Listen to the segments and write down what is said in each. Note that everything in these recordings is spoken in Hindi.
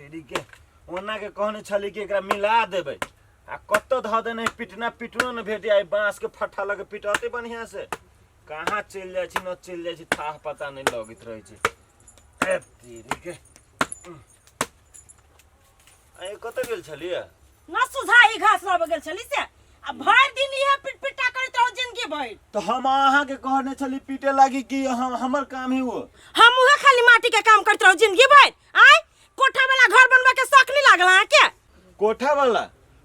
तेरी के ओना के कहने छली कि एकरा मिला देबै आ कत्तो ध देने पिटना पिटनो न भेटि आई बांस के फट्ठा लगे पिटते बढ़िया से कहाँ चल जाय छी न चल जाय छी था पता नहीं लगत रहे छी ए तेरी के ए कत गेल छलिए न सुझाई घास लाब गेल छली से आ भर दिन इहे पिटपिटा करत रहो जिंदगी भर। तो हम अहाँ के कहने छली पीटे लागी कि हमर काम ही वो हम उहे खाली माटी के काम करत रहो जिंदगी भर। आय कोठा वाला घर बनवा के शौक नहीं लागल अहाँ के? कोठा वाला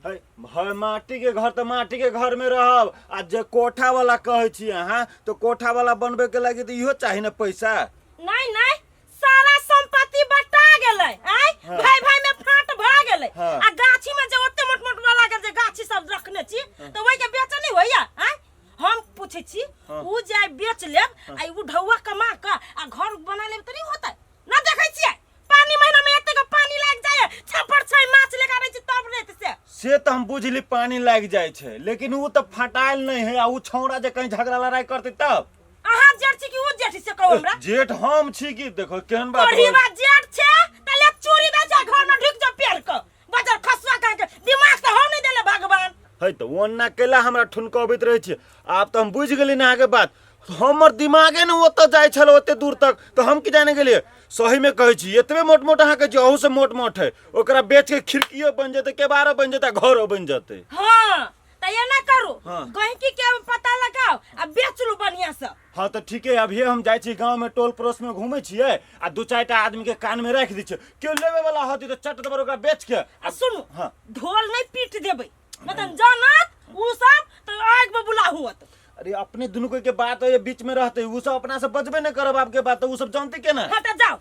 है माटी के घर तो माटी के घर में रहब आ जे कोठा वाला कहे छी अहाँ तो कोठा वाला बनबे के लागी तो इहो चाहिए ना पैसा। नहीं नहीं सारा संपत्ति बटा गेलै। आय भाई भाई में फाट भ गेलै आ गाछी में जे ओते मोट मोट वाला के जे गाछी सब रखने छी तो वही के बेच नहीं होइया। आय हम पूछे छी उ जे बेच लेब आ उ ढौआ कमा के आ घर बना लेब त नहीं होतै ना? देखै छियै पानी महीना में एते के पानी लाग जाय छपर छै माछ लेके आबै छी तब रहत से तो हम बुझली पानी लाग जाय छै लेकिन उ तो फटाइल नहीं है आ उ छौड़ा जे कहीं झगड़ा लड़ाई करते तब अहाँ जेठ छी कि उ जेठ से कहू हमरा? जेठ हम छी कि देखो केहन बात बड़ी बात जेठ छे तले चोरी दे जा घर में ढुक जा पेड़ के बजर खसवा के दिमाग से हम नहीं देले भगवान है तो ओन्ना केला हमरा ठुनकबैत रहे छी। आब तो हम बुझ गेली ना आगे बात हमर दिमागे न ओत जाय छल ओते दूर तक तो हम की जाने गेलिए सही में कहै छी एतबे मोट मोट अहाँ के जहू से मोट मोट है ओकरा बेच के खिड़कियो बन जेते केबारो बन जेते घरो बन जेते। हां त ये ना करू हाँ। कहीं की के पता लगाओ आ बेच लू बढ़िया से। हाँ तो ठीक है अभी हम जाय छी गांव में टोल पड़ोस में घूमे छिए आ दू चारटा आदमी के कान में रख दी छै केओ लेवे वाला होती तो चट दबर ओकरा बेच के आ सुनु हाँ। ढोल नहीं पीट देबै मतलब जानत उ सब तो आग में बुला हुत। अरे अपने दुनु के बात है बीच में रहते उ सब अपना से बचबे न करब आपके बात तो उ सब जानते के ना। हां त जाओ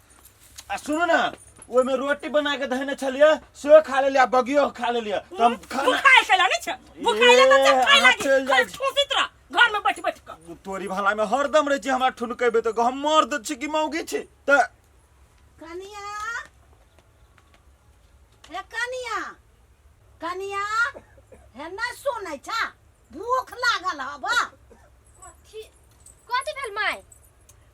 आ सुनो ना ओइ में रोटी बना के धने छलिए से खा ले लिया बगियो खा ले लिया तो हम खाना बुखार केला नहीं छ बुखार ले त खाई अहाँ लागी चल जाय छी। ठोसित रह घर में बैठ बैठ के तोरी भला में हरदम रहे छी हमरा ठुनकेबे तो हम मर्द छी कि मौगी छी त कनिया ए कनिया कनिया है ना सुनै छा भूख लागल हबा कथी भेल माय?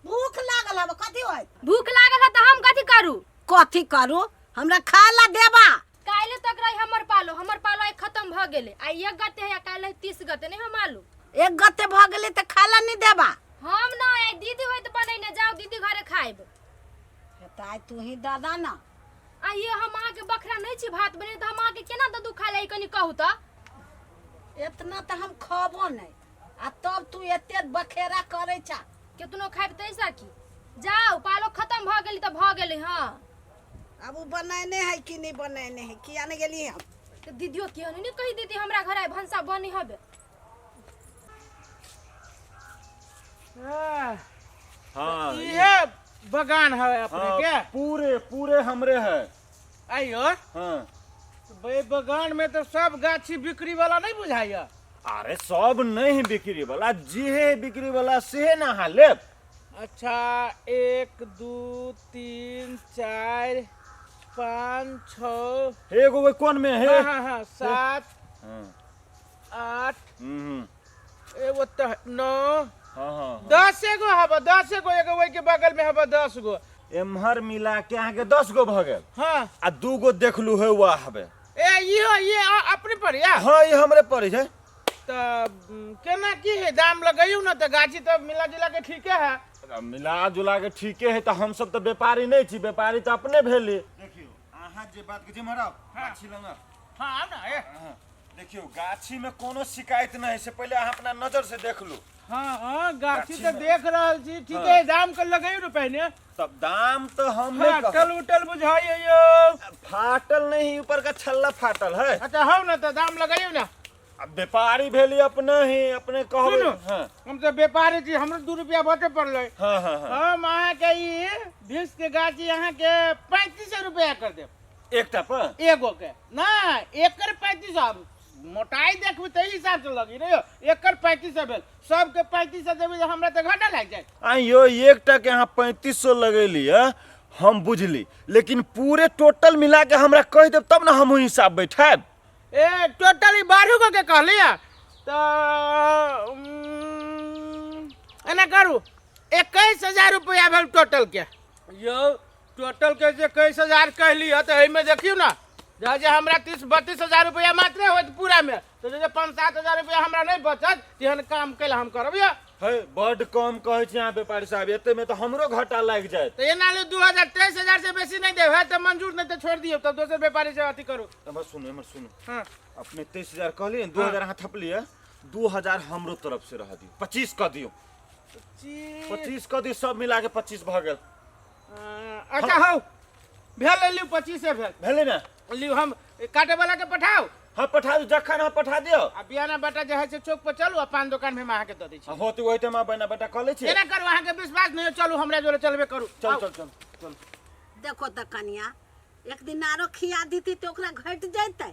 भूख लागल हबा कथी होय? भूख लागल है त हम कथी करू? कथी करू हमरा खाला देबा? काल्हि तक रही हमर पालो आई खत्म भ गेले आ एक गते है काल्हि 30 गते नहीं हम आलू एक गते भ गेले त खाला नहीं देबा? हम ना आई दीदी होय त बनैने जाओ दीदी घरे खाइब। हेताय तू ही दादा ना आ ये हम अहाँ के बखरा नहीं छी भात बने त हम अहाँ के केना ददू खा ले कनी कहू त? इतना त हम खबो नहीं आ तब तू एते बखेरा करे छा केतनो खाइब तैसा की जाओ पालो खत्म भ गेली त भ गेले। हां अब उ बनाने है कि नहीं बनाने है किया नहीं गेली हम त दीदियो के नहीं कही दीदी हमरा घर आइ भंसा बनी हबे। हां ये बगान है अपने हाँ, के? पूरे पूरे हमरे है। आइयो हां बे बगान में तो सब गाछी बिक्री वाला नहीं बुझाइया? अरे सब नहीं बिक्री वाला जी है बिक्री वाला से ना हाले। अच्छा 1 2 3 4 5 6 एगो वो कौन में है? हाँ 7 हाँ 8 हम्म एगो 9 हाँ 10 एगो हबा 10 एगो एगो वही के बगल में हबा 10 गो। एम्हर मिला के अहाँ के 10 गो भ गेल हाँ आ 2 गो देखलू है वह हबे। ए ये अपने पर या? हाँ ये हमरे पड़े है। तो केना की है दाम लगाइयो ना तो गाछी तो मिला जुला के ठीक है। मिला जुला के ठीके है तो हम सब तो व्यापारी नहीं छी व्यापारी तो अपने भेली। देखियो अहाँ जे बात के जे मराव गाछी लंगा हाँ ना ए देखियो गाछी में कोनो शिकायत नहीं से पहले अहाँ अपना नजर से देख लू। हाँ गाछी गाछी तो में। देख रहल छी ठीक हाँ। है दाम कर लगाइयो ना पहले। तब दाम तो हम नहीं फाटल कहब। उटल बुझाइए यो। फाटल नहीं ऊपर का छल्ला फाटल है। अच्छा हो ना तो दाम लगाइयो ना। अब व्यापारी भेली अपने ही अपने कहबे। सुनो हाँ हम तो व्यापारी छी हमरो 2 रुपया बटे पड़ले। हाँ हाँ हाँ हम अहाँ के ई 20 के गाछी अहाँ के 3500 रुपया कर देब एकटा पर एगो के ना एकर 3500 मोटाई देखबी त हिसाब से लगी रे एकर 3500 भेल सबके 3500 देबी त हमरा त घाटा लाग जाए। आइयो एकटा के अहाँ 3500 लगेली है हम बुझली लेकिन पूरे टोटल मिला के हमरा कह देब तब ना हम हिसाब बैठाब। ए टोटली 12 गो के कहलिया तो एना करू 21000 रुपया भेल टोटल के। यो टोटल के जे 21,000 कहली है तो एहिमे देखियो ना जे हमरा 30-32,000 रुपया मात्र होत पूरा में तो जे 5-7,000 रुपया हमरा नहीं बचत तेहन काम कैला हम करब या है बड कम कहै छी यहाँ व्यापारी साहब, एते में तो हमरो घाटा लाग जाए। तो ये नाले 2,000-23,000 से बेसी नहीं देव है तो मंजूर नहीं तो छोड़ दियो तब दोसर व्यापारी से अथी करो। अब सुनो हमर सुनो, हाँ अपने 23,000 कहली, 2,000 हाथ थपलिए, 2,000 हमरो तरफ से रह दियो, 25 कर दियो, 25 कर दियो, सब मिला के 25 भ गेल। अच्छा हो भेल ले लियो 25 से भेले ना लियो हम काटे वाला के पठाओ। हाँ पठा दो, जखन हाँ पठा दियो। आ बियाना बेटा जे है से चौक पर चलू आ पान दुकान में हम अहाँ के दे दै छी। होते वही टाइम बना बेटा कह ले छी। एना करू अहाँ के विश्वास नहीं हो, चलू हमरा जोरे चलबे करू। चल चल चल चल। देखो त कनिया एक दिन आरो खिया दीती तो ओकरा घट जैते।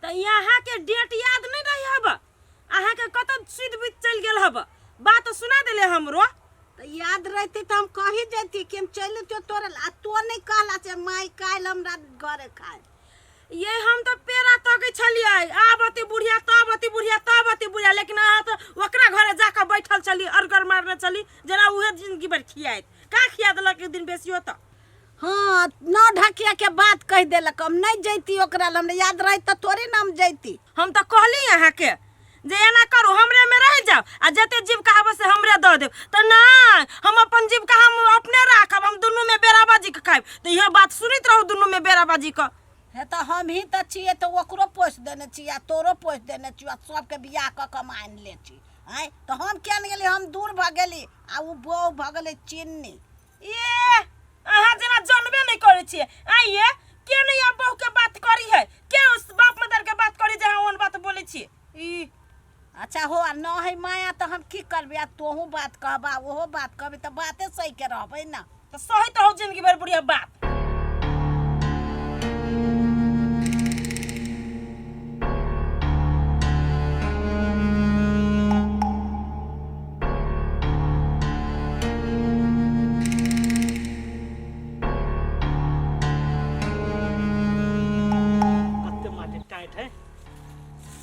तो यहाँ के डेट याद नहीं रही हब, अहाँ के कत सुध बीत चल गेल हब, बात सुना देले हमरो। तो याद रहती तो हम कही जैती कि हम चल तो तोरल आ तो नहीं कहला से माई काल हमरा घरे खाए। ये हम तो पेरा तक छलिए, आबती बुढ़िया तबती बुढ़िया तबती बुढ़िया, लेकिन अहाँ तो ओकरा घरे जाकर बैठल चली, अरगर मारने चली, जरा उहे जिंदगी भर खियात का खिया देलक एक दिन बेसी होता। हाँ नौ ढकिया के बात कह देलक, हम नहीं जैती ओकरा, हमरा याद रही तो तोरे नाम जैती। हम तो कहली अहाँ के जे एना करू, हमरे में रह जाओ आ जते जीविका हब से हमरे दे देब, तो ना हम अपन जीविका हम अपने राखब, हम दुनू में बेराबाजी के खाइब। तो यह बात सुनित रहू दुनू में बेराबाजी का है तो हम ही तो छिए तो ओकरो पोस देने छिए, तोरो पोस देने छिए, सबके बियाह क के मान ले छी। आय तो हम क्या गेली, हम दूर भ गेली आ उ बौ भ गेली चिन्नी। ये अहाँ जना जानबे नहीं करे छिए। आइए के नहीं आप बहू के बात करी है, के उस बाप मदर के बात करी जहाँ ओन बात बोले छिए। ई अच्छा हो न है माया तो हम की करबे, आ तोहू बात कहबा ओहो बात कहबे तो बाते सही के रहबे ना। तो सही तो हो जिंदगी भर बुढ़िया बात।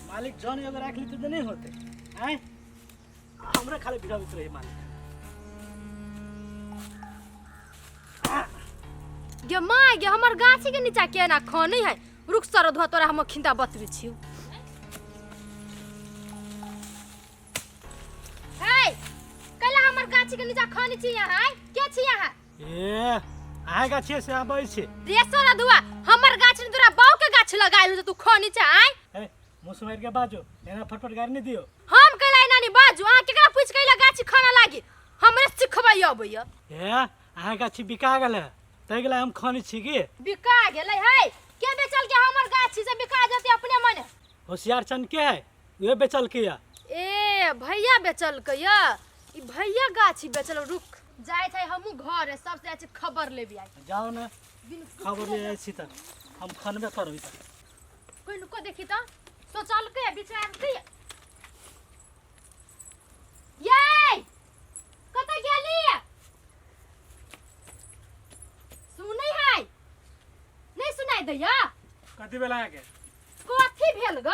मालिक जौन अगर राख ली तो नहीं होते हैं, हमरा खाली भिड़ा रहे मालिक। गे माय गे हमर गाछी के नीचा के ना खनी है, रुक सर धो तोरा हम खिंता बतबी छियौ। हे कला हमर गाछी के नीचा खनी छी यहाँ है, के छी यहाँ? ए आए गाछी से आबै छै रे सर धुआ हमर गाछी ने तोरा बाऊ के गाछ लगाइल हो, तू खनी छ आय। ए मुस मार के बाजो, एना फटफट गार नहीं दियो। हम कला नानी बाजू, आ केकरा पूछ कइला गाछी खाना लागी, हमरे सिखबै अबैया। ए आए गाछी बिका गेलै तै गेलै हम खनी छी की बिका गेलै है, के बेचल के हमर गाछी से बिका जते अपने मने? होशियार चन के है वे बेचल के या। ए भैया बेचल के या, ई भैया गाछी बेचल। रुक जाय छै हमहु घर है, सबसे अच्छे खबर लेबी आइ। जाओ ना खबर ले छी त हम खनबे करबी त कोई नुको देखी त सोचल के विचार के ये कत गेली सुनै है नहीं सुनाई दैया। कथि बेला के कथी भेल ग,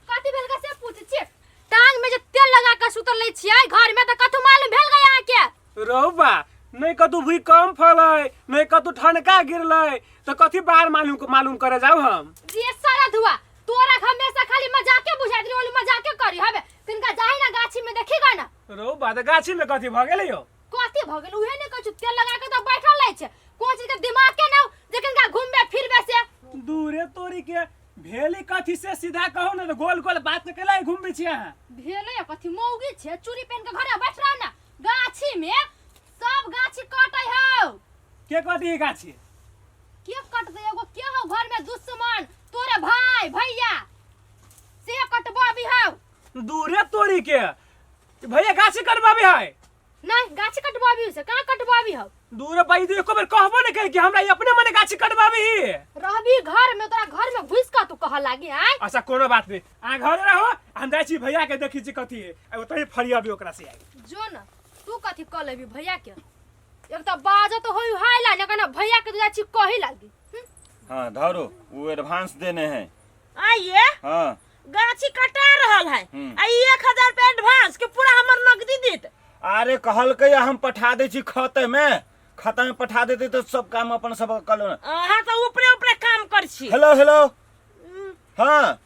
कथी भेल ग से पूछ छी। टांग में जे तेल लगा के सुतल लै छियै घर में त कथु मालूम भेल ग यहाँ के? रौबा नहीं कतु भूई कम फलै, नहीं कतु ठनका गिरलै तो कथी बाहर मालूम करे जाऊ हम। ये सारा धुआ तोरा हमेशा खाली मजाके बुझाइत रही, ओली मजाके करी हबे, तिनका जाहि ना गाछी में देखीगा ना। रौबा त गाछी में कथी भ गेलै यो? कथी भ गेल उहे ने कहू, तेल लगा के त बैठल लै छै, कोन चीज के दिमाग के ना जे किनका घूमबे फिरबे से। दूरे तोरी के भेली कथी से सीधा कहो ना, तो गोल गोल बात के केला घूमबे छी अहाँ? भेले कथी मौगी छै, चूड़ी पहन के घरे बैठ रहा ना, गाछी में सब गाछी काटै हौ। के कथी गाछी के कट दे एगो के हौ घर में दुश्मन, तोरे भाई भैया से कटबाबी हौ। दूरे तोरी के भैया गाछी कटबाबी है? नहीं गाछी कटबाबी से कहां कटबाबी हौ? दूरे भाई दे एको बेर कहबो ने कहि कि हमरा अपने मने गाछी कटबाबी ही रहबी घर में, तोरा घर में घुस का तू कह लागी है। अच्छा कोनो बात नहीं, आ घरे रहो, हम जाइ छी भैया के देखी छी कथी है, आ ओतही फरियाबी ओकरा से आई। जो न तू कथी क लेबी भैया के, एक त बाजा तो होई हाइला ने कना भैया के जाची कही लागी। हाँ धरो वो एडवांस देने हैं। आइए हाँ गाछी कटा रहल है, हम्म। आ 1,000 रुपया एडवांस के पूरा हमर नगदी देत। अरे कहल के हम पठा दे छी खते में, खाता में पठा देते तो सब काम अपन सब कर लो ना। हाँ तो ऊपरे ऊपरे काम कर छी। हेलो हेलो हाँ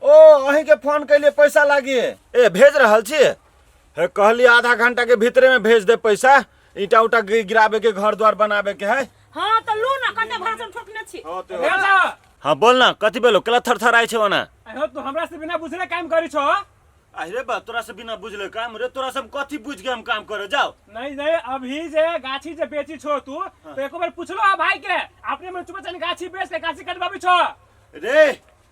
ओ अहीं के फोन के लिए पैसा लागी ए भेज रहल छी हे कहली आधा घंटा के भीतरे में भेज दे पैसा ईटा उटा गिराबे के घर द्वार बनाबे के है। हाँ तो लू ना कते भाषण ठोकने छी। भेजा हाँ बोल ना कथी बेलो केला थरथर आइ छौ ना। अहो तू हमरा से बिना बुझले काम करी छो। अरे बा तोरा से बिना बुझले काम रे तोरा सब कथी बुझ के हम काम करे जाओ। नहीं नहीं अभी जे गाछी जे बेची छो तू तो एको बार पूछलो आ भाई के अपने में चुपचाप गाछी बेच के गाछी कटवाबी छो। रे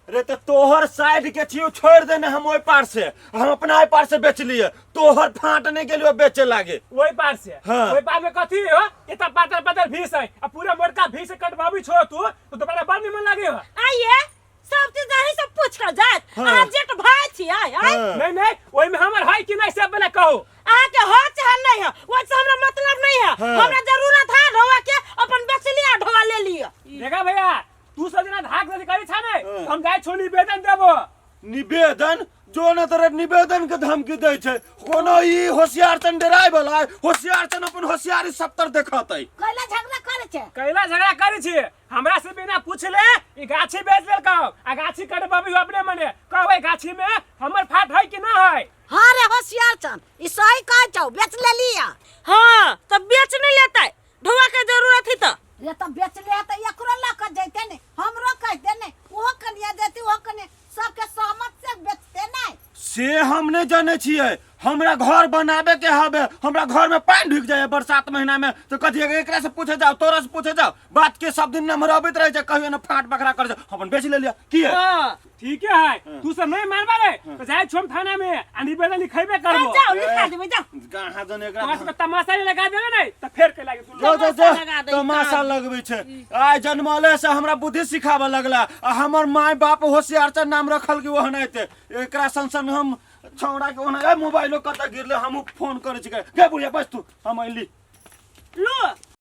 रे तो तोहर साइड के छियो छोड़ देने हम ओई पार से हम अपना ओई पार से बेच लिए तोहर फाटने के लिए बेचे लागे वही पार से हाँ। वही पार में कथी हो इतना पातर पातर भीस है अब पूरा मोटका भीस कटवाबी छो तू तो तुम्हारा बड़ निमन लागे हो। आइए सब चीज नहीं सब पूछ कर जात। हाँ। आ जेठ भाई छी आय आय। हाँ। नहीं नहीं वही में हमर है कि नहीं सब पहले कहो। आ के हो चाहे नहीं है वो से हमरा मतलब नहीं है। हाँ। हमरा जरूरत है ढोवा के अपन बेच लिया ढोवा ले लिया। देखा भैया तू सजना धाक से करी छा ने हाँ। हम जाय छोनी वेतन देबो। निवेदन जो न तोरे निवेदन के धमकी दै छै कोनो ई होशियार सन डराय वाला होशियार सन अपन होशियारी 70 देखतै कैला झगड़ा करे छे। कैला झगड़ा करे छी हमरा से बिना पूछले ई गाछी बेच लेल कहो आ गाछी कटवाबी अपने मने कहबै गाछी में हमर फाट है कि ना है। हाँ रे होशियार छन ई सही कह छौ बेच ले लिया। हाँ तो बेच नहीं लेता ढोवा के जरूरत ही तो ये तो बेच ले तो एकरो ला कर जैते ने हमरो कहते ने वो कनिया देती वो कने सबके सहमत से बेचते नहीं। से हम नहीं जाने छियै हमरा घर बनाबे के हबे हमरा घर में पानी ढुक जाए बरसात महीना में तो कथी एकरा से पूछे जाओ तोरा से पूछे जाओ बात के सब दिन नंबर अबैत रहे छै कहियो न फाट बकरा कर अपन बेच ले लिया की है। हाँ ठीक है तू सब नहीं मानबा रे तो जाय छोम थाना में आ निवेदन लिखेबे करबो। जाओ लिखा देबे जाओ। कहां जन तोरा एकरा सब तमाशा नहीं लगा देबे नहीं तो फेर के लागे तू जो जो जो लगा दै तमाशा लगबै छै आइ जन्मले से हमरा बुद्धि सिखाबे लगला आ हमर माय बाप होशियार च नाम रखल कि ओहन एते एकरा संग हम छौड़ा के ओहन ए मोबाइलो कत गिरले हम फोन करे छी के बुढ़िया बस तू हम अइली लो